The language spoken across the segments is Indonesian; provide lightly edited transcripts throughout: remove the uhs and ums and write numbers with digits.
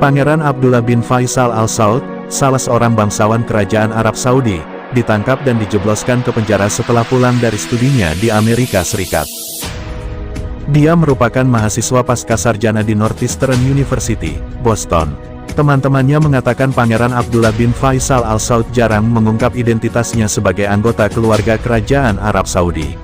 Pangeran Abdullah bin Faisal Al Saud, salah seorang bangsawan kerajaan Arab Saudi, ditangkap dan dijebloskan ke penjara setelah pulang dari studinya di Amerika Serikat. Dia merupakan mahasiswa pascasarjana di Northeastern University, Boston. Teman-temannya mengatakan Pangeran Abdullah bin Faisal Al Saud jarang mengungkap identitasnya sebagai anggota keluarga kerajaan Arab Saudi.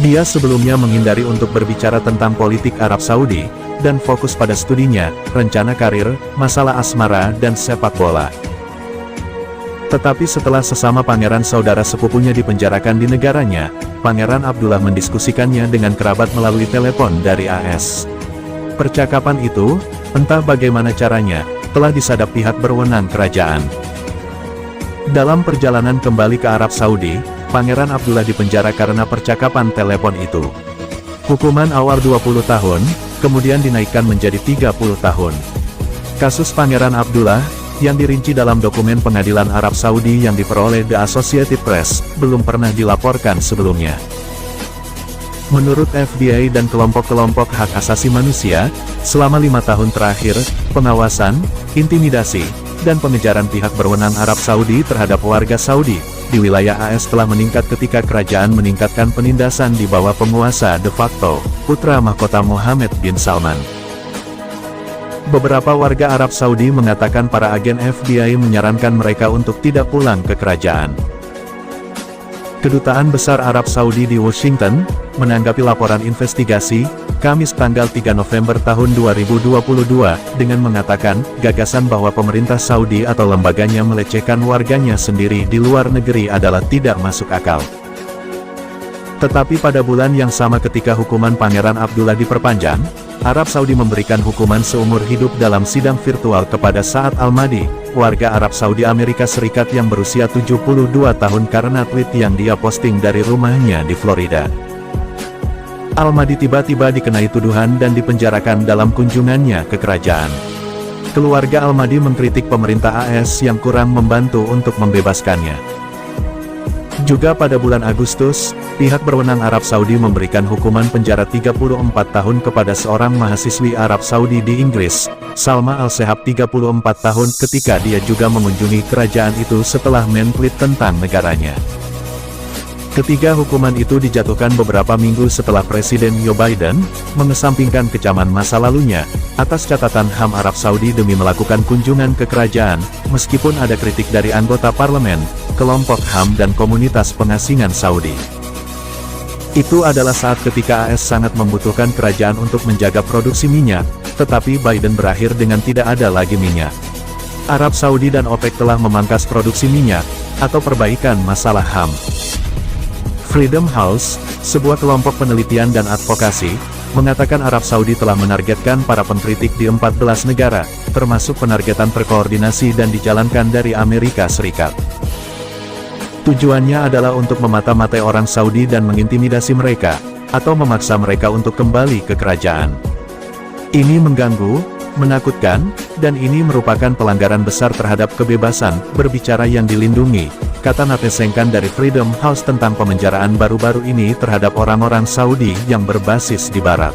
Dia sebelumnya menghindari untuk berbicara tentang politik Arab Saudi, dan fokus pada studinya, rencana karir, masalah asmara, dan sepak bola. Tetapi setelah sesama pangeran saudara sepupunya dipenjarakan di negaranya, Pangeran Abdullah mendiskusikannya dengan kerabat melalui telepon dari AS. Percakapan itu, entah bagaimana caranya, telah disadap pihak berwenang kerajaan. Dalam perjalanan kembali ke Arab Saudi, Pangeran Abdullah dipenjara karena percakapan telepon itu. Hukuman awal 20 tahun, kemudian dinaikkan menjadi 30 tahun. Kasus Pangeran Abdullah, yang dirinci dalam dokumen pengadilan Arab Saudi yang diperoleh The Associated Press, belum pernah dilaporkan sebelumnya. Menurut FBI dan kelompok-kelompok hak asasi manusia, selama 5 tahun terakhir, pengawasan, intimidasi, dan pengejaran pihak berwenang Arab Saudi terhadap warga Saudi di wilayah AS telah meningkat ketika kerajaan meningkatkan penindasan di bawah penguasa de facto, putra mahkota Mohammed bin Salman. Beberapa warga Arab Saudi mengatakan para agen FBI menyarankan mereka untuk tidak pulang ke kerajaan. Kedutaan Besar Arab Saudi di Washington, menanggapi laporan investigasi, Kamis tanggal 3 November tahun 2022, dengan mengatakan, gagasan bahwa pemerintah Saudi atau lembaganya melecehkan warganya sendiri di luar negeri adalah tidak masuk akal. Tetapi pada bulan yang sama ketika hukuman Pangeran Abdullah diperpanjang, Arab Saudi memberikan hukuman seumur hidup dalam sidang virtual kepada Saad Al-Mahdi, warga Arab Saudi Amerika Serikat yang berusia 72 tahun karena tweet yang dia posting dari rumahnya di Florida. Al-Mahdi tiba-tiba dikenai tuduhan dan dipenjarakan dalam kunjungannya ke kerajaan. Keluarga Al-Mahdi mengkritik pemerintah AS yang kurang membantu untuk membebaskannya. Juga pada bulan Agustus, pihak berwenang Arab Saudi memberikan hukuman penjara 34 tahun kepada seorang mahasiswi Arab Saudi di Inggris, Salma Al-Sehab 34 tahun ketika dia juga mengunjungi kerajaan itu setelah men-tweet tentang negaranya. Ketiga hukuman itu dijatuhkan beberapa minggu setelah Presiden Joe Biden mengesampingkan kecaman masa lalunya atas catatan HAM Arab Saudi demi melakukan kunjungan ke kerajaan, meskipun ada kritik dari anggota parlemen, kelompok HAM dan komunitas pengasingan Saudi. Itu adalah saat ketika AS sangat membutuhkan kerajaan untuk menjaga produksi minyak, tetapi Biden berakhir dengan tidak ada lagi minyak. Arab Saudi dan OPEC telah memangkas produksi minyak, atau perbaikan masalah HAM. Freedom House, sebuah kelompok penelitian dan advokasi, mengatakan Arab Saudi telah menargetkan para pengkritik di 14 negara, termasuk penargetan terkoordinasi dan dijalankan dari Amerika Serikat. Tujuannya adalah untuk memata-matai orang Saudi dan mengintimidasi mereka, atau memaksa mereka untuk kembali ke kerajaan. Ini mengganggu, menakutkan, dan ini merupakan pelanggaran besar terhadap kebebasan berbicara yang dilindungi, kata Natesengkan dari Freedom House tentang pemenjaraan baru-baru ini terhadap orang-orang Saudi yang berbasis di Barat.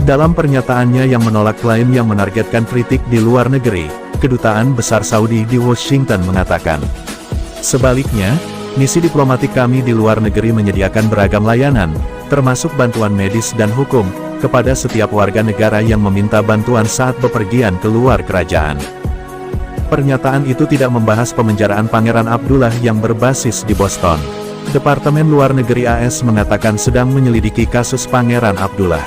Dalam pernyataannya yang menolak klaim yang menargetkan kritik di luar negeri, Kedutaan Besar Saudi di Washington mengatakan, sebaliknya, misi diplomatik kami di luar negeri menyediakan beragam layanan, termasuk bantuan medis dan hukum, kepada setiap warga negara yang meminta bantuan saat bepergian keluar kerajaan. Pernyataan itu tidak membahas pemenjaraan Pangeran Abdullah yang berbasis di Boston. Departemen Luar Negeri AS mengatakan sedang menyelidiki kasus Pangeran Abdullah.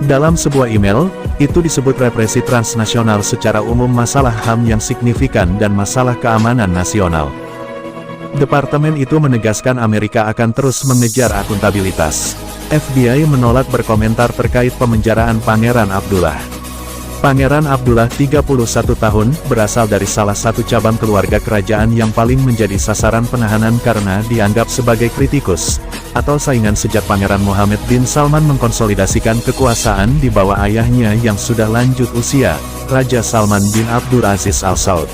Dalam sebuah email, itu disebut represi transnasional secara umum masalah HAM yang signifikan dan masalah keamanan nasional. Departemen itu menegaskan Amerika akan terus mengejar akuntabilitas. FBI menolak berkomentar terkait pemenjaraan Pangeran Abdullah. Pangeran Abdullah 31 tahun, berasal dari salah satu cabang keluarga kerajaan yang paling menjadi sasaran penahanan karena dianggap sebagai kritikus, atau saingan sejak Pangeran Mohammed bin Salman mengkonsolidasikan kekuasaan di bawah ayahnya yang sudah lanjut usia, Raja Salman bin Abdul Aziz Al Saud.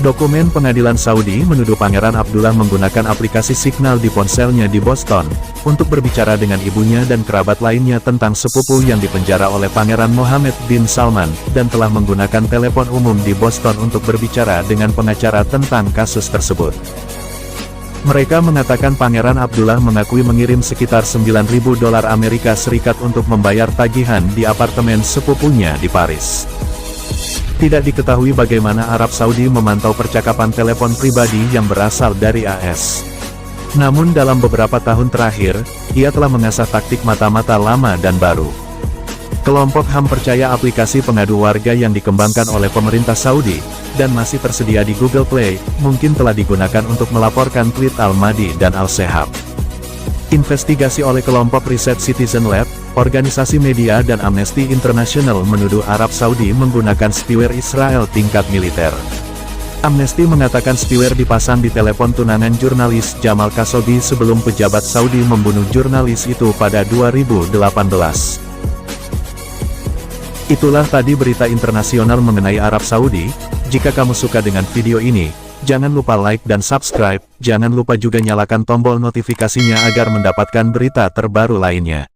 Dokumen pengadilan Saudi menuduh Pangeran Abdullah menggunakan aplikasi Signal di ponselnya di Boston, untuk berbicara dengan ibunya dan kerabat lainnya tentang sepupu yang dipenjara oleh Pangeran Mohammed bin Salman, dan telah menggunakan telepon umum di Boston untuk berbicara dengan pengacara tentang kasus tersebut. Mereka mengatakan Pangeran Abdullah mengakui mengirim sekitar 9.000 dolar Amerika Serikat untuk membayar tagihan di apartemen sepupunya di Paris. Tidak diketahui bagaimana Arab Saudi memantau percakapan telepon pribadi yang berasal dari AS. Namun dalam beberapa tahun terakhir, ia telah mengasah taktik mata-mata lama dan baru. Kelompok HAM percaya aplikasi pengadu warga yang dikembangkan oleh pemerintah Saudi, dan masih tersedia di Google Play, mungkin telah digunakan untuk melaporkan tweet Al-Mahdi dan Al-Shehab. Investigasi oleh kelompok riset Citizen Lab, organisasi media dan Amnesty International menuduh Arab Saudi menggunakan spyware Israel tingkat militer. Amnesty mengatakan spyware dipasang di telepon tunangan jurnalis Jamal Khashoggi sebelum pejabat Saudi membunuh jurnalis itu pada 2018. Itulah tadi berita internasional mengenai Arab Saudi. Jika kamu suka dengan video ini, jangan lupa like dan subscribe, jangan lupa juga nyalakan tombol notifikasinya agar mendapatkan berita terbaru lainnya.